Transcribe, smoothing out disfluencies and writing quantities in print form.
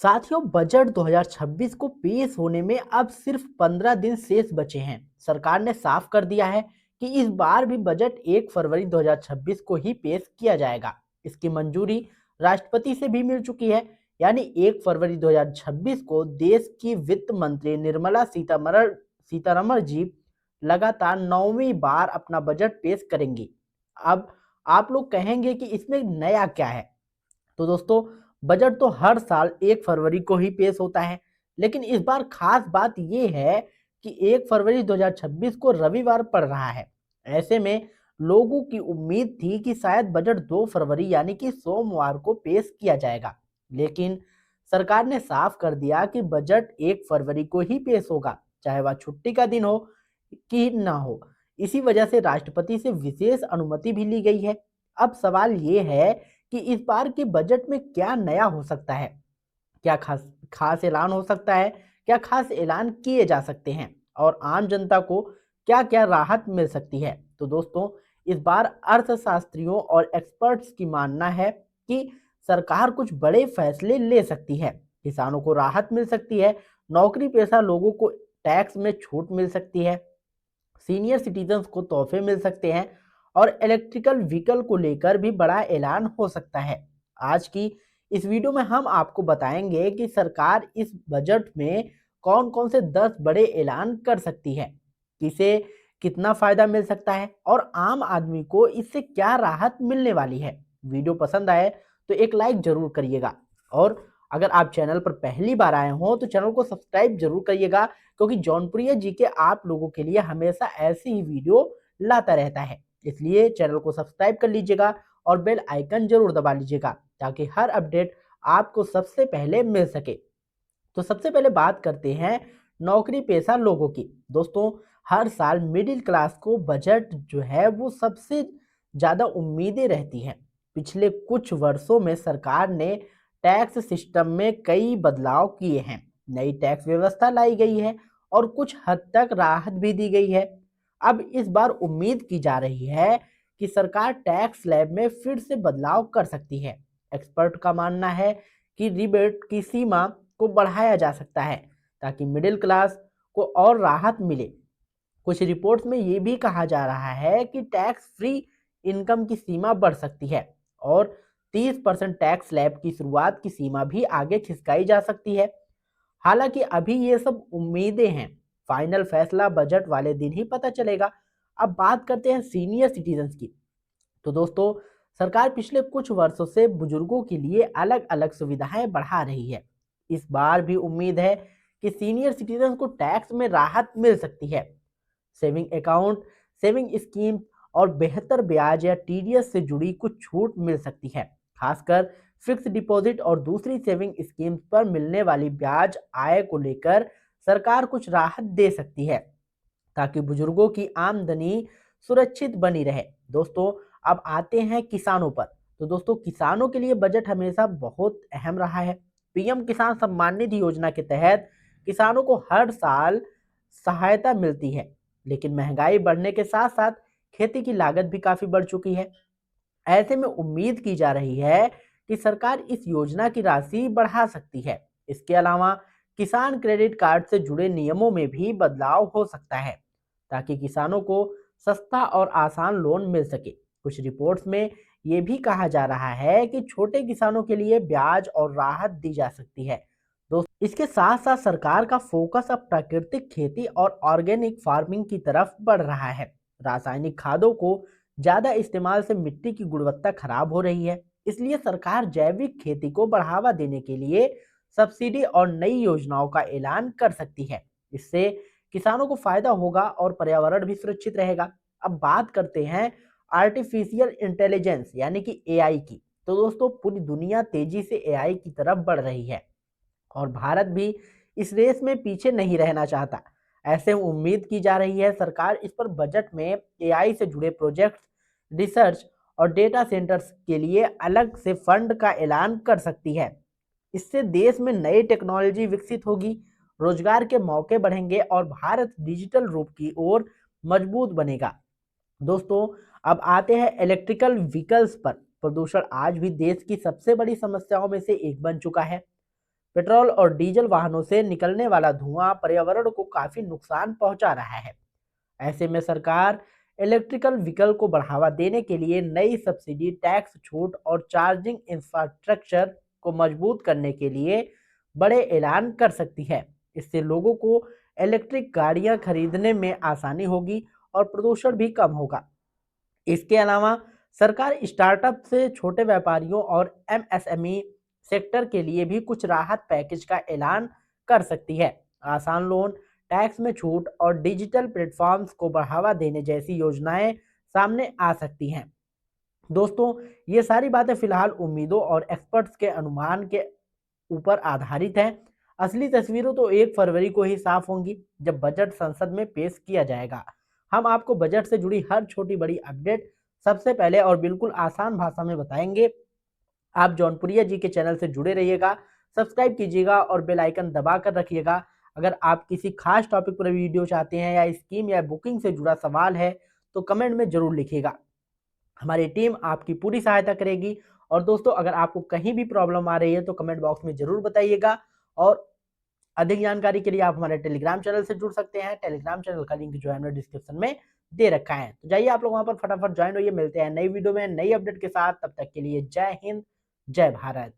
साथियों, बजट 2026 को पेश होने में अब सिर्फ 15 दिन शेष बचे हैं। सरकार ने साफ कर दिया है कि इस बार भी बजट 1 फरवरी 2026 को ही पेश किया जाएगा। इसकी मंजूरी राष्ट्रपति से भी मिल चुकी है। यानी 1 फरवरी 2026 को देश की वित्त मंत्री निर्मला सीतारमण जी लगातार 9वीं बार अपना बजट पेश करेंगी। अब आप लोग कहेंगे कि इसमें नया क्या है? तो दोस्तों, बजट तो हर साल 1 फरवरी को ही पेश होता है, लेकिन इस बार खास बात यह है कि 1 फरवरी 2026 को रविवार पड़ रहा है। ऐसे में लोगों की उम्मीद थी कि शायद बजट 2 फरवरी यानी कि सोमवार को पेश किया जाएगा, लेकिन सरकार ने साफ कर दिया कि बजट 1 फरवरी को ही पेश होगा, चाहे वह छुट्टी का दिन हो कि ना हो। इसी वजह से राष्ट्रपति से विशेष अनुमति भी ली गई है। अब सवाल ये है कि इस बार के बजट में क्या नया हो सकता है? क्या खास खास ऐलान हो सकता है? क्या खास ऐलान किए जा सकते हैं? और आम जनता को क्या-क्या राहत मिल सकती है? तो दोस्तों, इस बार अर्थशास्त्रियों और एक्सपर्ट्स की मानना है कि सरकार कुछ बड़े फैसले ले सकती है। किसानों को राहत मिल सकती है, नौकरी पेशा लोगों को टैक्स में छूट मिल सकती है, सीनियर सिटीजन्स को तोहफे मिल सकते हैं और इलेक्ट्रिकल व्हीकल को लेकर भी बड़ा ऐलान हो सकता है। आज की इस वीडियो में हम आपको बताएंगे कि सरकार इस बजट में कौन कौन से 10 बड़े ऐलान कर सकती है, किसे कितना फायदा मिल सकता है और आम आदमी को इससे क्या राहत मिलने वाली है। वीडियो पसंद आए तो एक लाइक जरूर करिएगा, और अगर आप चैनल पर पहली बार आए हो तो चैनल को सब्सक्राइब जरूर करिएगा, क्योंकि जौनपुरिया जी के आप लोगों के लिए हमेशा ऐसी ही वीडियो लाता रहता है। इसलिए चैनल को सब्सक्राइब कर लीजिएगा और बेल आइकन जरूर दबा लीजिएगा, ताकि हर अपडेट आपको सबसे पहले मिल सके। तो सबसे पहले बात करते हैं नौकरी पेशा लोगों की। दोस्तों, हर साल मिडिल क्लास को बजट जो है वो सबसे ज़्यादा उम्मीदें रहती हैं। पिछले कुछ वर्षों में सरकार ने टैक्स सिस्टम में कई बदलाव किए हैं, नई टैक्स व्यवस्था लाई गई है और कुछ हद तक राहत भी दी गई है। अब इस बार उम्मीद की जा रही है कि सरकार टैक्स स्लैब में फिर से बदलाव कर सकती है। एक्सपर्ट का मानना है कि रिबेट की सीमा को बढ़ाया जा सकता है, ताकि मिडिल क्लास को और राहत मिले। कुछ रिपोर्ट्स में ये भी कहा जा रहा है कि टैक्स फ्री इनकम की सीमा बढ़ सकती है और 30% टैक्स स्लैब की शुरुआत की सीमा भी आगे खिसकाई जा सकती है। हालांकि अभी ये सब उम्मीदें हैं, फाइनल फैसला बजट वाले दिन ही पता चलेगा। अब बात करते हैं सीनियर सिटीजन्स की। तो दोस्तों, सरकार पिछले कुछ वर्षों से बुजुर्गों के लिए अलग अलग सुविधाएं बढ़ा रही है। इस बार भी उम्मीद है कि सीनियर सिटीजन को टैक्स में राहत मिल सकती है। सेविंग अकाउंट, सेविंग स्कीम और बेहतर ब्याज या टीडीएस से जुड़ी कुछ छूट मिल सकती है। खासकर फिक्स डिपॉजिट और दूसरी सेविंग स्कीम्स पर मिलने वाली ब्याज आय को लेकर सरकार कुछ राहत दे सकती है, ताकि बुजुर्गों की आमदनी सुरक्षित बनी रहे। दोस्तों, अब आते हैं किसानों पर। तो दोस्तों, किसानों के लिए बजट हमेशा बहुत अहम रहा है। पीएम किसान सम्मान निधि योजना के तहत किसानों को हर साल सहायता मिलती है, लेकिन महंगाई बढ़ने के साथ साथ खेती की लागत भी काफी बढ़ चुकी है। ऐसे में उम्मीद की जा रही है कि सरकार इस योजना की राशि बढ़ा सकती है। इसके अलावा किसान क्रेडिट कार्ड से जुड़े नियमों में भी बदलाव हो सकता है, ताकि किसानों को सस्ता और आसान लोन मिल सके। कुछ रिपोर्ट्स में ये भी कहा जा रहा है कि छोटे किसानों के लिए ब्याज और राहत दी जा सकती है। दोस्तों, इसके साथ साथ सरकार का फोकस अब प्राकृतिक खेती और ऑर्गेनिक फार्मिंग की तरफ बढ़ रहा है। रासायनिक खादों को ज्यादा इस्तेमाल से मिट्टी की गुणवत्ता खराब हो रही है, इसलिए सरकार जैविक खेती को बढ़ावा देने के लिए सब्सिडी और नई योजनाओं का ऐलान कर सकती है। इससे किसानों को फायदा होगा और पर्यावरण भी सुरक्षित रहेगा। अब बात करते हैं आर्टिफिशियल इंटेलिजेंस यानी कि एआई की। तो दोस्तों, पूरी दुनिया तेजी से एआई की तरफ बढ़ रही है और भारत भी इस रेस में पीछे नहीं रहना चाहता। ऐसे में उम्मीद की जा रही है सरकार इस पर बजट में एआई से जुड़े प्रोजेक्ट्स, रिसर्च और डेटा सेंटर्स के लिए अलग से फंड का ऐलान कर सकती है। इससे देश में नई टेक्नोलॉजी विकसित होगी, रोजगार के मौके बढ़ेंगे और भारत डिजिटल रूप की ओर मजबूत बनेगा। दोस्तों, अब आते हैं इलेक्ट्रिकल व्हीकल्स पर। प्रदूषण आज भी देश की सबसे बड़ी समस्याओं में से एक बन चुका है। पेट्रोल और डीजल वाहनों से निकलने वाला धुआं पर्यावरण को काफी नुकसान पहुंचा रहा है। ऐसे में सरकार इलेक्ट्रिकल व्हीकल को बढ़ावा देने के लिए नई सब्सिडी, टैक्स छूट और चार्जिंग इंफ्रास्ट्रक्चर को मजबूत करने के लिए बड़े ऐलान कर सकती है। इससे लोगों को इलेक्ट्रिक गाड़ियां खरीदने में आसानी होगी और प्रदूषण भी कम होगा। इसके अलावा सरकार स्टार्टअप से छोटे व्यापारियों और एमएसएमई सेक्टर के लिए भी कुछ राहत पैकेज का ऐलान कर सकती है। आसान लोन, टैक्स में छूट और डिजिटल प्लेटफॉर्म्स को बढ़ावा देने जैसी योजनाएं सामने आ सकती हैं। दोस्तों, ये सारी बातें फिलहाल उम्मीदों और एक्सपर्ट्स के अनुमान के ऊपर आधारित हैं। असली तस्वीरें तो 1 फरवरी को ही साफ होंगी, जब बजट संसद में पेश किया जाएगा। हम आपको बजट से जुड़ी हर छोटी बड़ी अपडेट सबसे पहले और बिल्कुल आसान भाषा में बताएंगे। आप जौनपुरिया जी के चैनल से जुड़े रहिएगा, सब्सक्राइब कीजिएगा और बेल आइकन दबा कर रखिएगा। अगर आप किसी खास टॉपिक पर वीडियो चाहते हैं या स्कीम या बुकिंग से जुड़ा सवाल है, तो कमेंट में जरूर लिखिएगा। हमारी टीम आपकी पूरी सहायता करेगी। और दोस्तों, अगर आपको कहीं भी प्रॉब्लम आ रही है तो कमेंट बॉक्स में जरूर बताइएगा। और अधिक जानकारी के लिए आप हमारे टेलीग्राम चैनल से जुड़ सकते हैं। टेलीग्राम चैनल का लिंक जो है हमने डिस्क्रिप्शन में दे रखा है, तो जाइए आप लोग वहां पर फटाफट ज्वाइन होइए। मिलते हैं नई वीडियो में नई अपडेट के साथ। तब तक के लिए जय हिंद, जय भारत।